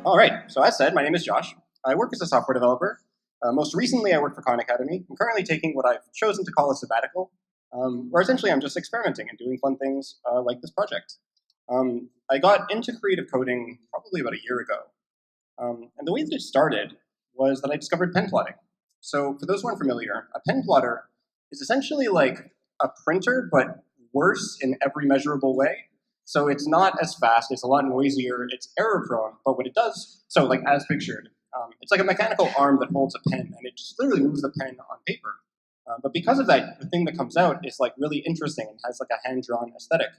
All right, so as said, my name is Josh. I work as a software developer. Most recently, I work for Khan Academy. I'm currently taking what I've chosen to call a sabbatical, where essentially I'm just experimenting and doing fun things like this project. I got into creative coding probably about a year ago. And the way that it started was that I discovered pen plotting. So for those who aren't familiar, a pen plotter is essentially like a printer, but worse in every measurable way. So it's not as fast, it's a lot noisier, it's error prone, but what it does, so like as pictured, it's like a mechanical arm that holds a pen, and it just literally moves the pen on paper. But because of that, the thing that comes out is like really interesting and has like a hand-drawn aesthetic.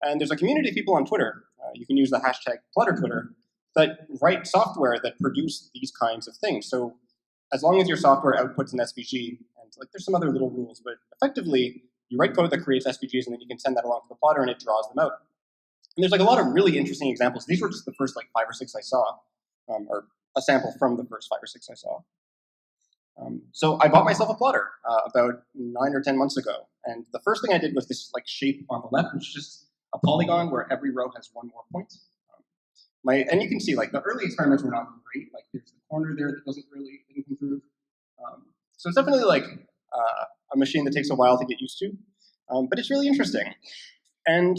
And there's a community of people on Twitter, you can use the hashtag PlotterTwitter, that write software that produce these kinds of things. So as long as your software outputs an SVG, and like there's some other little rules, but effectively you write code that creates SVGs and then you can send that along to the plotter and it draws them out. And there's like a lot of really interesting examples. These were just the first like 5 or 6 I saw, or a sample from the first 5 or 6 I saw. So I bought myself a plotter about 9 or 10 months ago, and the first thing I did was this like shape on the left, which is just a polygon where every row has one more point. And you can see like the early experiments were not great. Like there's the corner there that didn't come through. So it's definitely like a machine that takes a while to get used to, but it's really interesting. And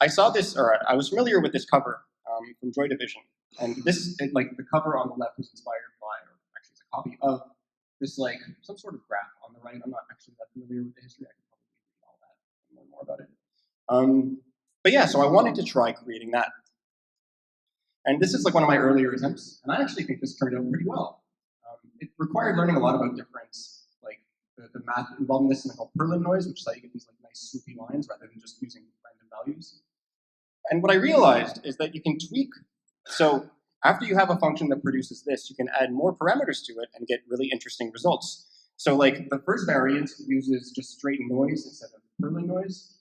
I saw this, or I was familiar with this cover from Joy Division, and like the cover on the left was inspired by, or actually it's a copy of this like some sort of graph on the right. I'm not actually that familiar with the history. I could probably read all that and learn more about it. But yeah, so I wanted to try creating that. And this is like one of my earlier attempts, and I actually think this turned out pretty well. It required learning a lot about different, like the math involved in this, something called Perlin noise, which is how you get these like nice swoopy lines rather than just using random values. And what I realized is that you can tweak. So after you have a function that produces this, you can add more parameters to it and get really interesting results. So like the first variant uses just straight noise instead of Perlin noise.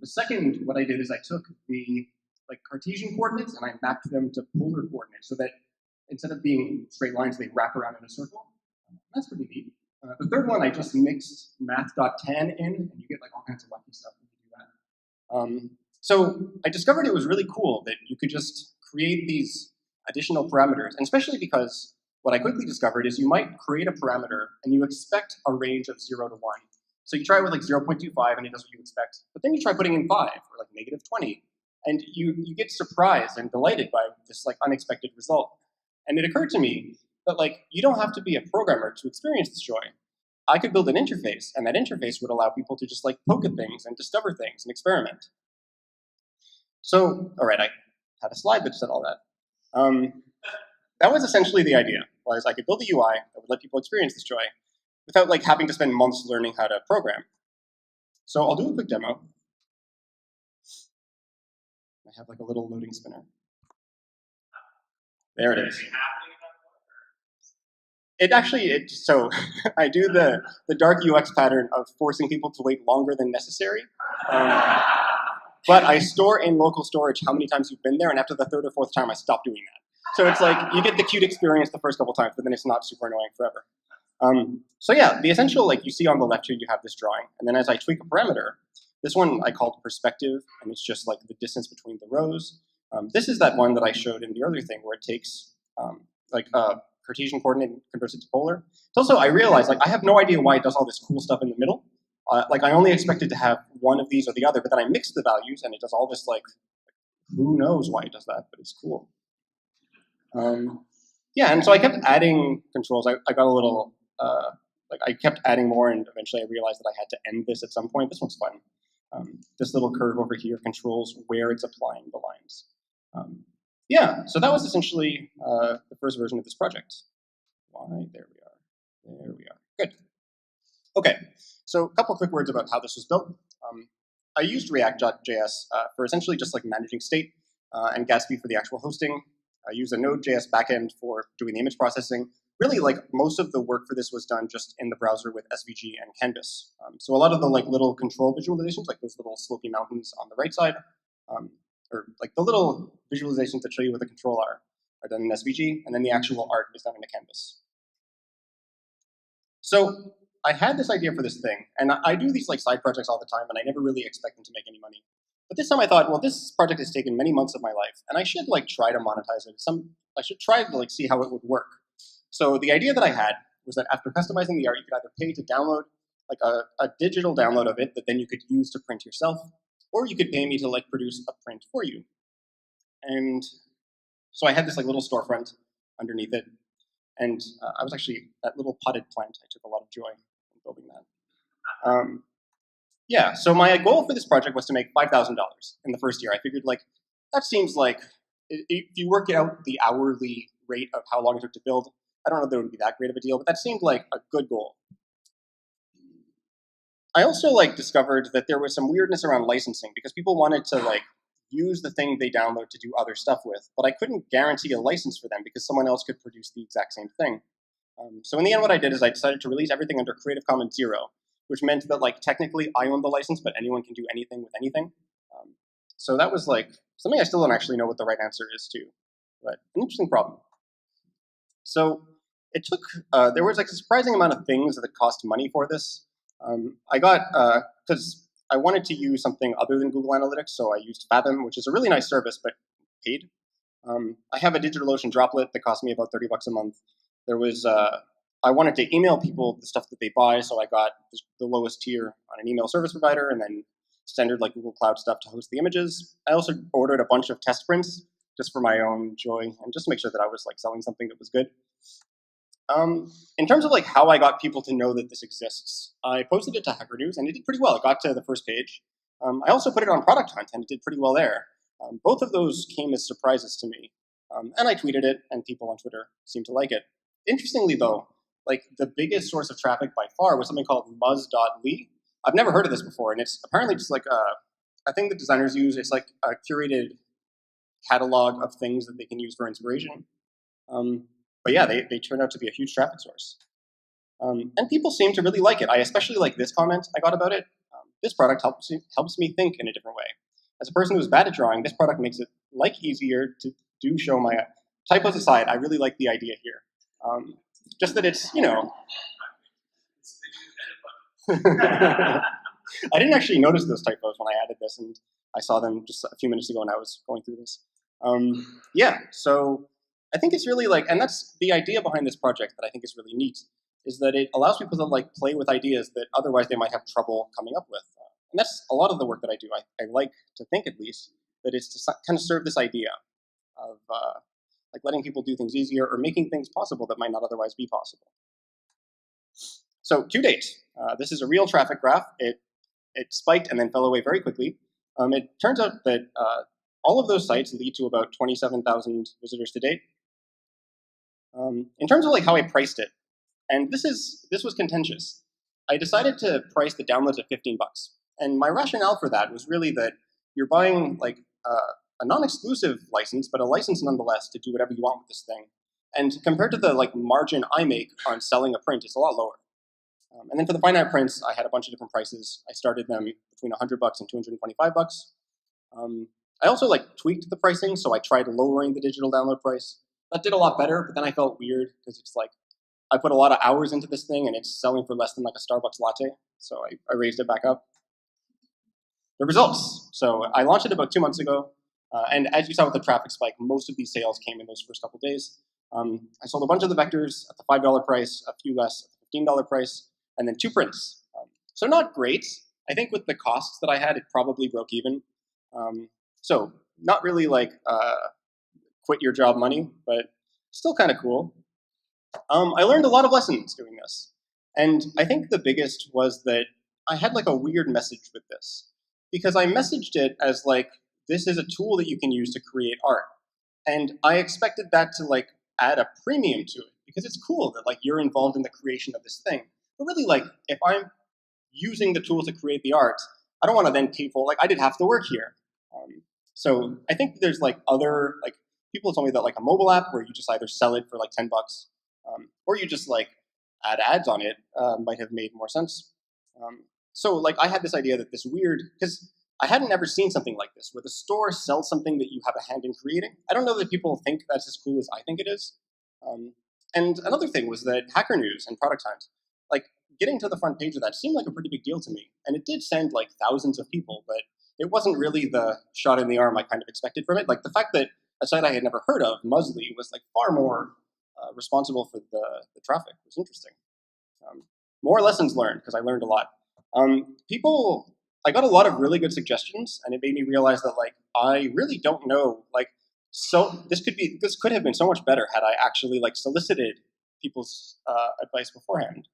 The second, what I did is I took the like Cartesian coordinates and I mapped them to polar coordinates so that instead of being straight lines, they wrap around in a circle. That's pretty neat. The third one, I just mixed math.tan in, and you get like all kinds of wacky stuff when you do that. So I discovered it was really cool that you could just create these additional parameters, and especially because what I quickly discovered is you might create a parameter and you expect a range of 0 to 1. So you try with like 0.25 and it does what you expect, but then you try putting in 5 or like -20. And you get surprised and delighted by this like unexpected result. And it occurred to me that like you don't have to be a programmer to experience this joy. I could build an interface, and that interface would allow people to just like poke at things and discover things and experiment. So, all right, I had a slide that said all that. That was essentially the idea, was I could build a UI that would let people experience this joy without like having to spend months learning how to program. So I'll do a quick demo. I have like a little loading spinner. There it is. So I do the dark UX pattern of forcing people to wait longer than necessary. But I store in local storage how many times you've been there, and after the 3rd or 4th time, I stop doing that. So it's like you get the cute experience the first couple times, but then it's not super annoying forever. So yeah, the essential, like you see on the left here, you have this drawing, and then as I tweak a parameter, this one I called perspective, and it's just like the distance between the rows. This is that one that I showed in the earlier thing where it takes like a Cartesian coordinate and converts it to polar. It's also, I realized, like I have no idea why it does all this cool stuff in the middle. Like I only expected to have one of these or the other, but then I mixed the values and it does all this like, who knows why it does that, but it's cool. Yeah, and so I kept adding controls. I got a little, like I kept adding more, and eventually I realized that I had to end this at some point. This one's fun. This little curve over here controls where it's applying the lines. Yeah, so that was essentially the first version of this project. There we are. There we are. Good. Okay, so a couple quick words about how this was built. I used React.js for essentially just like managing state and Gatsby for the actual hosting. I used a Node.js backend for doing the image processing. Really, like most of the work for this was done just in the browser with SVG and Canvas. So a lot of the like little control visualizations, like those little slopey mountains on the right side, or like the little visualizations that show you what the control are done in SVG, and then the actual art is done in a Canvas. So I had this idea for this thing, and I do these like side projects all the time, and I never really expect them to make any money. But this time I thought, well, this project has taken many months of my life, and I should like try to monetize it. I should try to like see how it would work. So the idea that I had was that after customizing the art, you could either pay to download like a digital download of it that then you could use to print yourself, or you could pay me to like produce a print for you. And so I had this like little storefront underneath it, and I was actually that little potted plant. I took a lot of joy in building that. Yeah, so my goal for this project was to make $5,000 in the first year. I figured like that seems like if you work out the hourly rate of how long it took to build, I don't know that it would be that great of a deal, but that seemed like a good goal. I also like discovered that there was some weirdness around licensing because people wanted to like use the thing they download to do other stuff with, but I couldn't guarantee a license for them because someone else could produce the exact same thing. So in the end, what I did is I decided to release everything under Creative Commons 0, which meant that like technically I own the license, but anyone can do anything with anything. So that was like something I still don't actually know what the right answer is to, but an interesting problem. So it took, there was like a surprising amount of things that cost money for this. I got, because I wanted to use something other than Google Analytics, so I used Fathom, which is a really nice service, but paid. I have a DigitalOcean droplet that cost me about $30 a month. There was, I wanted to email people the stuff that they buy, so I got the lowest tier on an email service provider, and then standard like Google Cloud stuff to host the images. I also ordered a bunch of test prints just for my own joy, and just to make sure that I was like selling something that was good. In terms of like how I got people to know that this exists, I posted it to Hacker News, and it did pretty well. It got to the first page. I also put it on Product Hunt, and it did pretty well there. Both of those came as surprises to me. And I tweeted it, and people on Twitter seemed to like it. Interestingly, though, like the biggest source of traffic by far was something called muzz.ly. I've never heard of this before, and it's apparently just like a thing that designers use. It's like a curated catalog of things that they can use for inspiration. But yeah, they turned out to be a huge traffic source. And people seem to really like it. I especially like this comment I got about it. This product helps me think in a different way. As a person who's bad at drawing, this product makes it like easier to do show my typos aside. I really like the idea here. Just that it's, you know. I didn't actually notice those typos when I added this, and I saw them just a few minutes ago when I was going through this. Yeah, so I think it's really like, and that's the idea behind this project that I think is really neat, is that it allows people to like play with ideas that otherwise they might have trouble coming up with. And that's a lot of the work that I do. I like to think, at least, that it's to kind of serve this idea of like letting people do things easier or making things possible that might not otherwise be possible. So to date, this is a real traffic graph. It spiked and then fell away very quickly. It turns out that all of those sites lead to about 27,000 visitors to date. In terms of like how I priced it, and this was contentious. I decided to price the downloads at $15. And my rationale for that was really that you're buying like a non-exclusive license, but a license nonetheless to do whatever you want with this thing. And compared to the like margin I make on selling a print, it's a lot lower. And then for the finite prints, I had a bunch of different prices. I started them between $100 and $225. I also like tweaked the pricing, so I tried lowering the digital download price. That did a lot better, but then I felt weird because it's like I put a lot of hours into this thing and it's selling for less than like a Starbucks latte. So I raised it back up. The results. So I launched it about 2 months ago. And as you saw with the traffic spike, most of these sales came in those first couple days. I sold a bunch of the vectors at the $5 price, a few less at the $15 price, and then 2 prints. So not great. I think with the costs that I had, it probably broke even. So not really like quit your job money, but still kind of cool. I learned a lot of lessons doing this. And I think the biggest was that I had like a weird message with this. Because I messaged it as like, this is a tool that you can use to create art. And I expected that to like add a premium to it. Because it's cool that like you're involved in the creation of this thing. But really like, if I'm using the tool to create the art, I don't want to then pay for, like I did half the work here. So I think there's like other, like people told me that like a mobile app where you just either sell it for like $10, or you just like add ads on it might have made more sense. So like I had this idea that this weird, because I hadn't ever seen something like this, where the store sells something that you have a hand in creating. I don't know that people think that's as cool as I think it is. And another thing was that Hacker News and Product Hunt, like getting to the front page of that seemed like a pretty big deal to me. And it did send like thousands of people, but it wasn't really the shot in the arm I kind of expected from it. Like the fact that a site I had never heard of, Muesli, was like far more responsible for the traffic was interesting. More lessons learned, because I learned a lot. I got a lot of really good suggestions, and it made me realize that like I really don't know. Like, so this could have been so much better had I actually like solicited people's advice beforehand.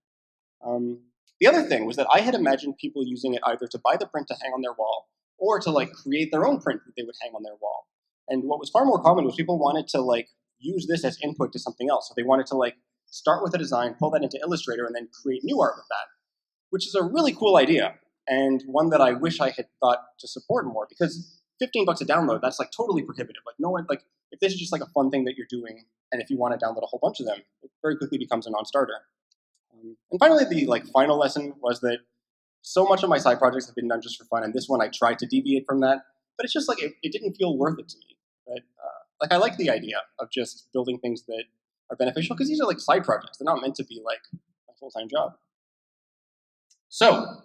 The other thing was that I had imagined people using it either to buy the print to hang on their wall, or to like create their own print that they would hang on their wall. And what was far more common was people wanted to like use this as input to something else. So they wanted to like start with a design, pull that into Illustrator, and then create new art with that, which is a really cool idea, and one that I wish I had thought to support more, because $15 a download, that's like totally prohibitive. Like no one, like if this is just like a fun thing that you're doing, and if you want to download a whole bunch of them, it very quickly becomes a non-starter. And finally, the like final lesson was that so much of my side projects have been done just for fun, and this one I tried to deviate from that, but it's just like it didn't feel worth it to me. But like I like the idea of just building things that are beneficial, because these are like side projects. They're not meant to be like a full-time job. So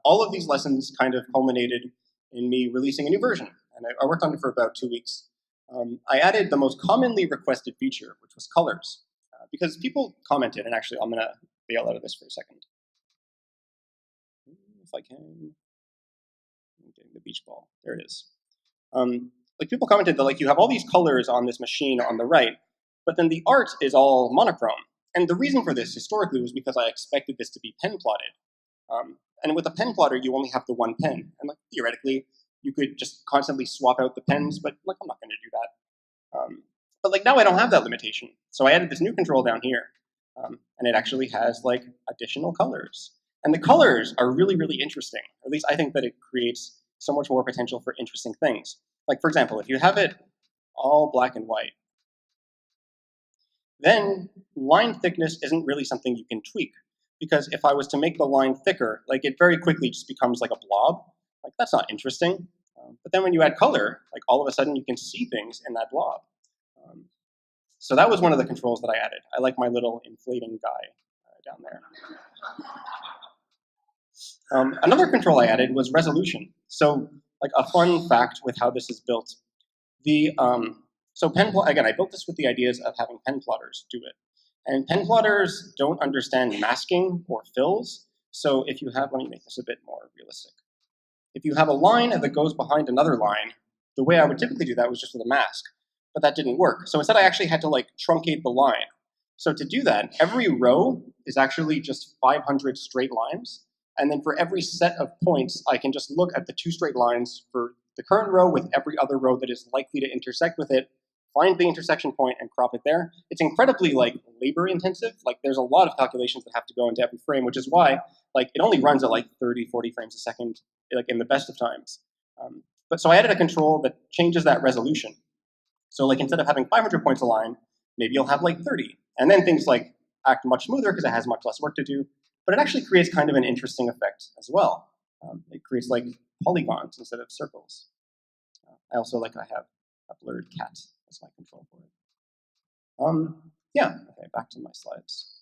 all of these lessons kind of culminated in me releasing a new version, and I worked on it for about 2 weeks. I added the most commonly requested feature, which was colors, because people commented, and actually I'm going to bail out of this for a second. If I can, I'm getting the beach ball. There it is. Like people commented that like you have all these colors on this machine on the right, but then the art is all monochrome. And the reason for this historically was because I expected this to be pen plotted. And with a pen plotter, you only have the one pen. And like theoretically, you could just constantly swap out the pens, but like I'm not going to do that. But like now I don't have that limitation. So I added this new control down here, and it actually has like additional colors. And the colors are really, really interesting. At least I think that it creates so much more potential for interesting things. Like for example, if you have it all black and white, then line thickness isn't really something you can tweak. Because if I was to make the line thicker, like it very quickly just becomes like a blob. Like that's not interesting. But then when you add color, like all of a sudden you can see things in that blob. So that was one of the controls that I added. I like my little inflating guy down there. Another control I added was resolution. So like a fun fact with how this is built. So again, I built this with the ideas of having pen plotters do it. And pen plotters don't understand masking or fills. So if you have, let me make this a bit more realistic. If you have a line that goes behind another line, the way I would typically do that was just with a mask, but that didn't work. So instead I actually had to like truncate the line. So to do that, every row is actually just 500 straight lines. And then for every set of points, I can just look at the 2 straight lines for the current row with every other row that is likely to intersect with it, find the intersection point and crop it there. It's incredibly like labor intensive. Like there's a lot of calculations that have to go into every frame, which is why like it only runs at like 30, 40 frames a second, like in the best of times. But so I added a control that changes that resolution. So like instead of having 500 points a line, maybe you'll have like 30. And then things like act much smoother because it has much less work to do. But it actually creates kind of an interesting effect as well. It creates like polygons instead of circles. I also like I have a blurred cat as my control for it. Yeah, okay, back to my slides.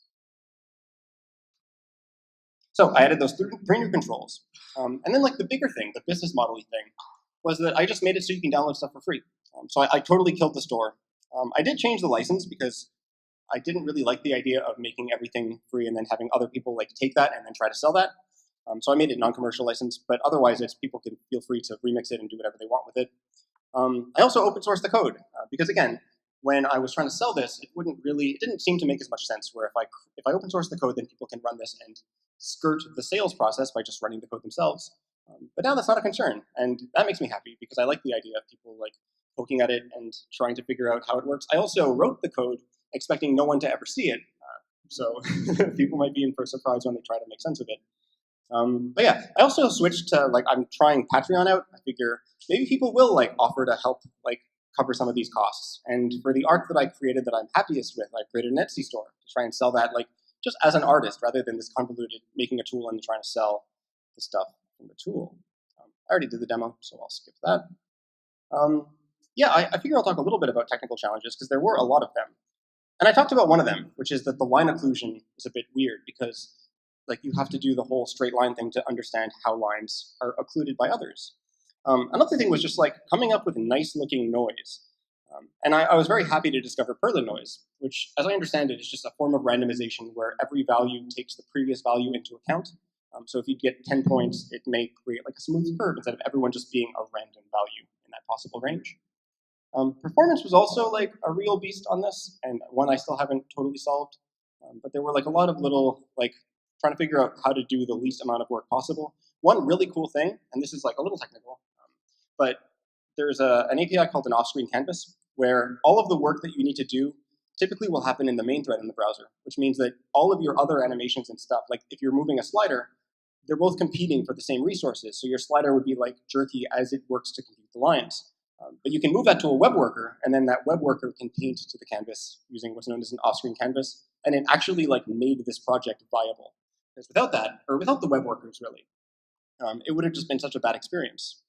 So I added those 3 new controls. And then like the bigger thing, the business model-y thing, was that I just made it so you can download stuff for free. So I totally killed the store. I did change the license because I didn't really like the idea of making everything free and then having other people like take that and then try to sell that. So I made it non-commercial license, but otherwise people can feel free to remix it and do whatever they want with it. I also open sourced the code because again, when I was trying to sell this, it didn't seem to make as much sense where if I open source the code, then people can run this and skirt the sales process by just running the code themselves. But now that's not a concern, and that makes me happy because I like the idea of people like poking at it and trying to figure out how it works. I also wrote the code expecting no one to ever see it, so people might be in for a surprise when they try to make sense of it. But yeah, I also switched to like I'm trying Patreon out. I figure maybe people will like offer to help like cover some of these costs. And for the art that I created that I'm happiest with, I created an Etsy store to try and sell that like just as an artist rather than this convoluted making a tool and trying to sell the stuff from the tool. I already did the demo, so I'll skip that. Yeah, I figure I'll talk a little bit about technical challenges because there were a lot of them. And I talked about one of them, which is that the line occlusion is a bit weird because like you have to do the whole straight line thing to understand how lines are occluded by others. Another thing was just like coming up with nice looking noise. And I was very happy to discover Perlin noise, which, as I understand it, is just a form of randomization where every value takes the previous value into account. So if you get 10 points, it may create like a smooth curve instead of everyone just being a random value in that possible range. Performance was also like a real beast on this, and one I still haven't totally solved. But there were like a lot of little like trying to figure out how to do the least amount of work possible. One really cool thing, and this is like a little technical, but there's an API called an off-screen canvas where all of the work that you need to do typically will happen in the main thread in the browser, which means that all of your other animations and stuff, like if you're moving a slider, they're both competing for the same resources. So your slider would be like jerky as it works to compute the lines. But you can move that to a web worker, and then that web worker can paint to the canvas using what's known as an off-screen canvas, and it actually like made this project viable. Because without that, or without the web workers really, it would have just been such a bad experience.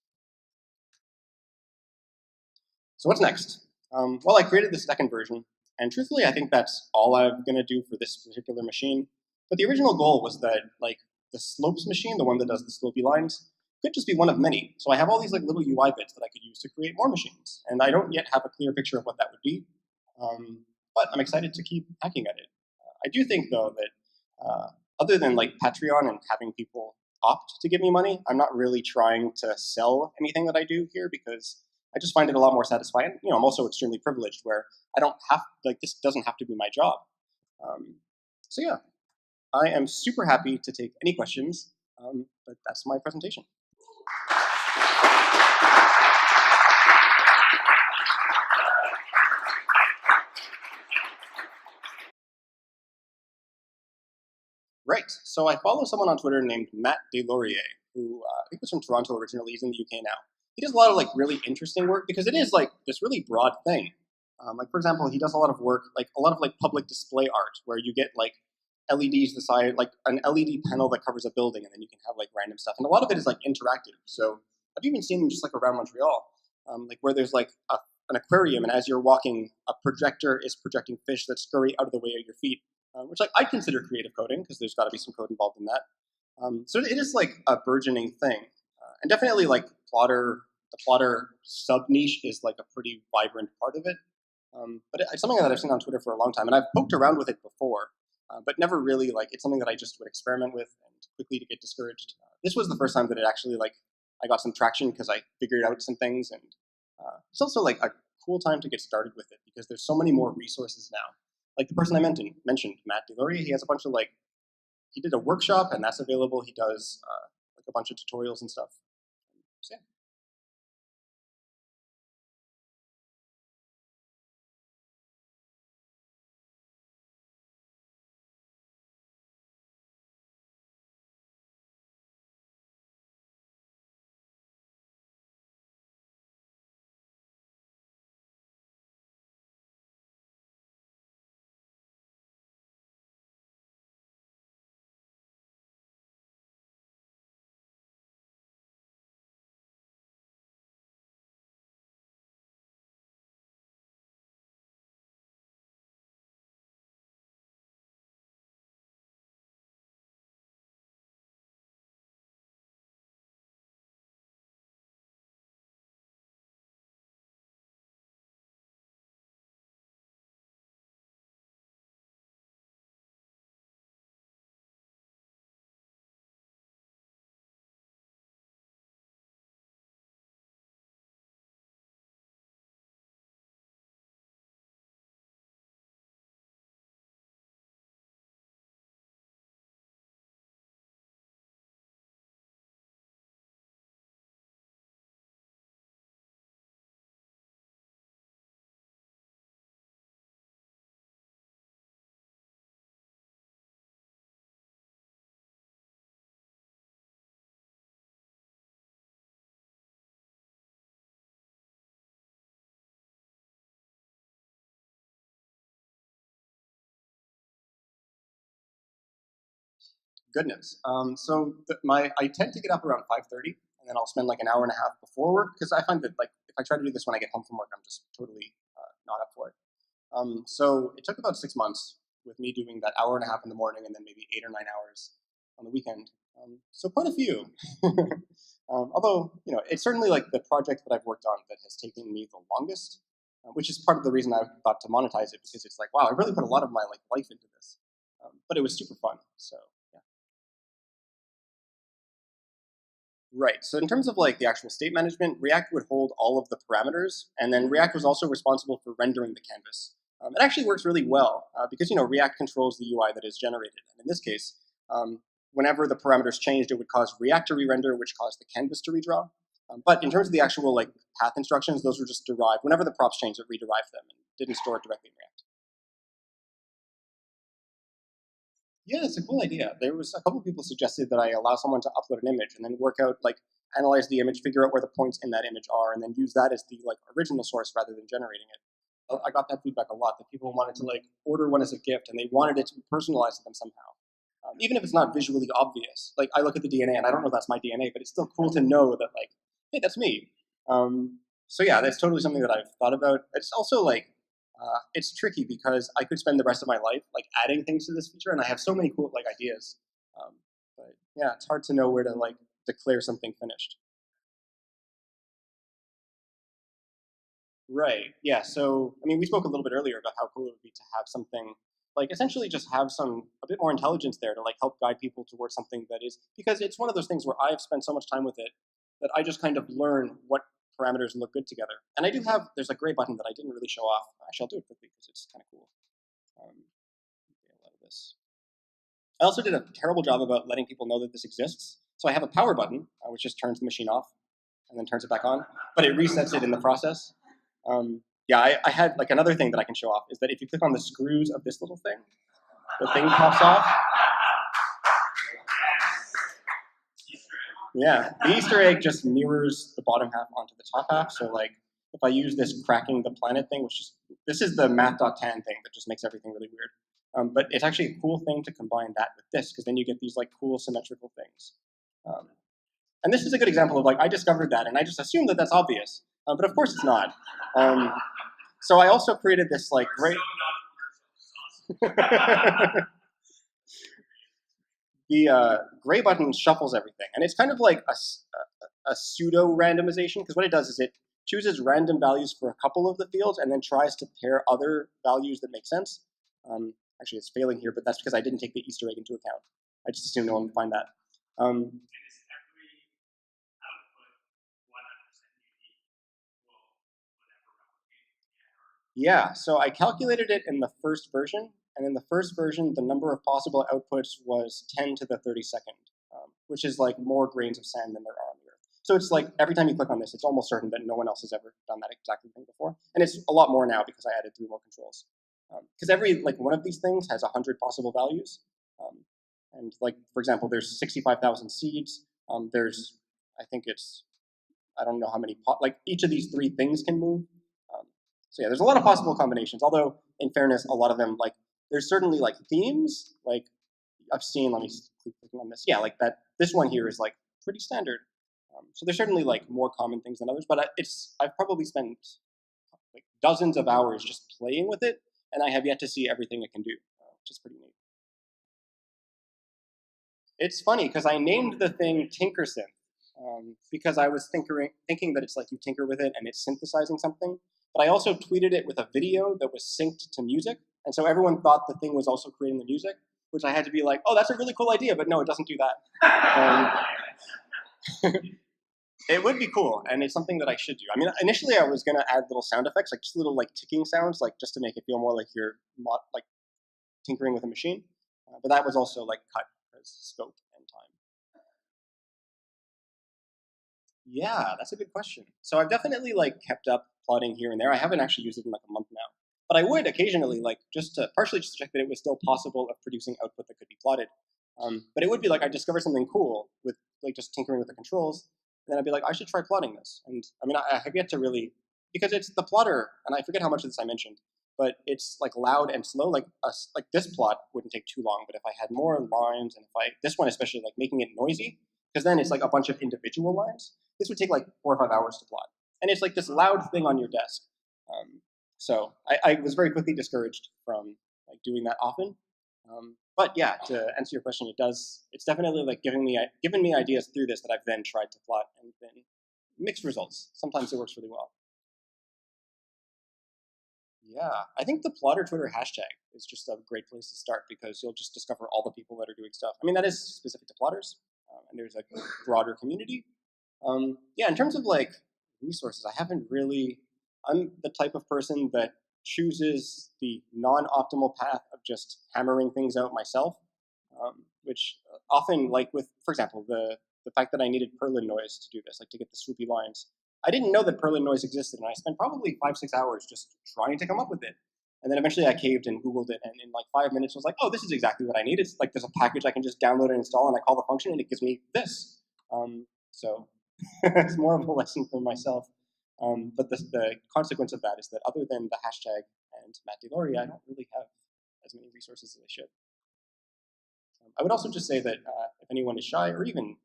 So what's next? Well, I created the second version, and truthfully, I think that's all I'm going to do for this particular machine. But the original goal was that like the slopes machine, the one that does the slopey lines, could just be one of many. So I have all these like little UI bits that I could use to create more machines, and I don't yet have a clear picture of what that would be. But I'm excited to keep hacking at it. I do think though that other than like Patreon and having people opt to give me money, I'm not really trying to sell anything that I do here because I just find it a lot more satisfying. You know, I'm also extremely privileged where I don't have, like, this doesn't have to be my job. So yeah, I am super happy to take any questions, but that's my presentation. Right, so I follow someone on Twitter named Matt Deslauriers, who I think was from Toronto originally. He's in the UK now. He does a lot of like really interesting work because it is like this really broad thing. Like for example, he does a lot of work, like a lot of like public display art, where you get like LEDs the size, like an LED panel that covers a building, and then you can have like random stuff. And a lot of it is like interactive. So I've even seen them just like around Montreal, like where there's like an aquarium, and as you're walking, a projector is projecting fish that scurry out of the way of your feet, which like I consider creative coding because there's got to be some code involved in that. So it is like a burgeoning thing, and definitely like the plotter sub niche is like a pretty vibrant part of it. But it's something that I've seen on Twitter for a long time, and I've poked around with it before, but never really like it's something that I just would experiment with and quickly to get discouraged. This was the first time that it actually like I got some traction because I figured out some things, and it's also like a cool time to get started with it because there's so many more resources now. Like the person I mentioned, Matt Deslauriers, he has a bunch of like he did a workshop and that's available. He does like a bunch of tutorials and stuff. So yeah. Goodness. I tend to get up around 5:30, and then I'll spend like an hour and a half before work because I find that like if I try to do this when I get home from work, I'm just totally not up for it. So it took about 6 months with me doing that hour and a half in the morning and then maybe 8 or 9 hours on the weekend. So quite a few. Although, it's certainly like the project that I've worked on that has taken me the longest, which is part of the reason I thought to monetize it, because it's like, wow, I really put a lot of my life into this. But it was super fun. So yeah. Right. So in terms of like the actual state management, React would hold all of the parameters, and then React was also responsible for rendering the canvas. It actually works really well because React controls the UI that is generated, and in this case, whenever the parameters changed, it would cause React to re-render, which caused the canvas to redraw. But in terms of the actual like path instructions, those were just derived. Whenever the props changed, it rederived them and didn't store it directly in React. Yeah, it's a cool idea. There was a couple of people suggested that I allow someone to upload an image and then work out, like, analyze the image, figure out where the points in that image are, and then use that as the like original source rather than generating it. I got that feedback a lot, that people wanted to like order one as a gift and they wanted it to be personalized to them somehow. Even if it's not visually obvious. Like I look at the DNA and I don't know that's my DNA, but it's still cool to know that like, hey, that's me. So yeah, that's totally something that I've thought about. It's also like it's tricky because I could spend the rest of my life like adding things to this feature, and I have so many cool like ideas. Um, but yeah, it's hard to know where to like declare something finished. Right. Yeah. So I mean, we spoke a little bit earlier about how cool it would be to have something like essentially just have some a bit more intelligence there to like help guide people towards something that is, because it's one of those things where I've spent so much time with it that I just kind of learn what parameters look good together. And I do have there's a gray button that I didn't really show off. Actually, I'll do it quickly because it's kind of cool. Okay, a lot of this. I also did a terrible job about letting people know that this exists. So I have a power button, which just turns the machine off and then turns it back on, but it resets it in the process. Yeah, I had like another thing that I can show off is that if you click on the screws of this little thing, the thing pops off. Yeah, the Easter egg just mirrors the bottom half onto the top half. So like if I use this cracking the planet thing, which is this is the math.tan thing that just makes everything really weird. But it's actually a cool thing to combine that with this, because then you get these like cool symmetrical things. Um, and this is a good example of like I discovered that and I just assumed that that's obvious, but of course it's not. So I also created this like great. The gray button shuffles everything, and it's kind of like a pseudo randomization, because what it does is it chooses random values for a couple of the fields and then tries to pair other values that make sense. Actually, it's failing here, but that's because I didn't take the Easter egg into account. I just assumed no one would find that. Yeah, so I calculated it in the first version, and in the first version, the number of possible outputs was 10 to the 32nd, which is like more grains of sand than there are on the Earth. So it's like every time you click on this, it's almost certain that no one else has ever done that exact thing before, and it's a lot more now because I added 3 more controls. Because every like one of these things has 100 possible values, and like for example, there's 65,000 seeds. There's I think it's I don't know how many like each of these 3 things can move. So yeah, there's a lot of possible combinations. Although, in fairness, a lot of them like there's certainly like themes. Like I've seen. Let me keep clicking on this. Yeah, like that. This one here is like pretty standard. So there's certainly like more common things than others. But I've probably spent like dozens of hours just playing with it, and I have yet to see everything it can do, which is pretty neat. It's funny because I named the thing Tinkersynth because I was thinking that it's like you tinker with it and it's synthesizing something. But I also tweeted it with a video that was synced to music, and so everyone thought the thing was also creating the music, which I had to be like, oh, that's a really cool idea, but no, it doesn't do that. It would be cool, and it's something that I should do. I mean, initially I was gonna add little sound effects, like just little like ticking sounds, like just to make it feel more like you're like tinkering with a machine. But that was also like cut because scope and time. Yeah, that's a good question. So I've definitely like kept up plotting here and there. I haven't actually used it in like a month now, but I would occasionally like just to partially just to check that it was still possible of producing output that could be plotted. But it would be like I discovered something cool with like just tinkering with the controls, and then I'd be like, I should try plotting this. And I mean, I have yet to really because it's the plotter, and I forget how much of this I mentioned, but it's like loud and slow. Like this plot wouldn't take too long, but if I had more lines, and if I this one especially like making it noisy, because then it's like a bunch of individual lines. This would take like 4 or 5 hours to plot, and it's like this loud thing on your desk. So I was very quickly discouraged from like doing that often. But yeah, to answer your question, it's definitely like given me ideas through this that I've then tried to plot and then mixed results. Sometimes it works really well. Yeah, I think the plotter Twitter hashtag is just a great place to start because you'll just discover all the people that are doing stuff. I mean, that is specific to plotters, and there's a broader community. Yeah, in terms of like resources, I haven't really. I'm the type of person that chooses the non-optimal path of just hammering things out myself, which often, like with, for example, the fact that I needed Perlin noise to do this, like to get the swoopy lines. I didn't know that Perlin noise existed, and I spent probably 5-6 hours just trying to come up with it. And then eventually I caved and Googled it, and in like 5 minutes I was like, oh, this is exactly what I need. It's like there's a package I can just download and install, and I call the function, and it gives me this. So it's more of a lesson for myself. But the consequence of that is that other than the hashtag and Matt DeLauria, I don't really have as many resources as I should. I would also just say that if anyone is shy, or even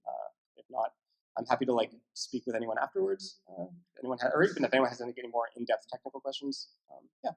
if not, I'm happy to like speak with anyone afterwards. Or even if anyone has any more in-depth technical questions, yeah,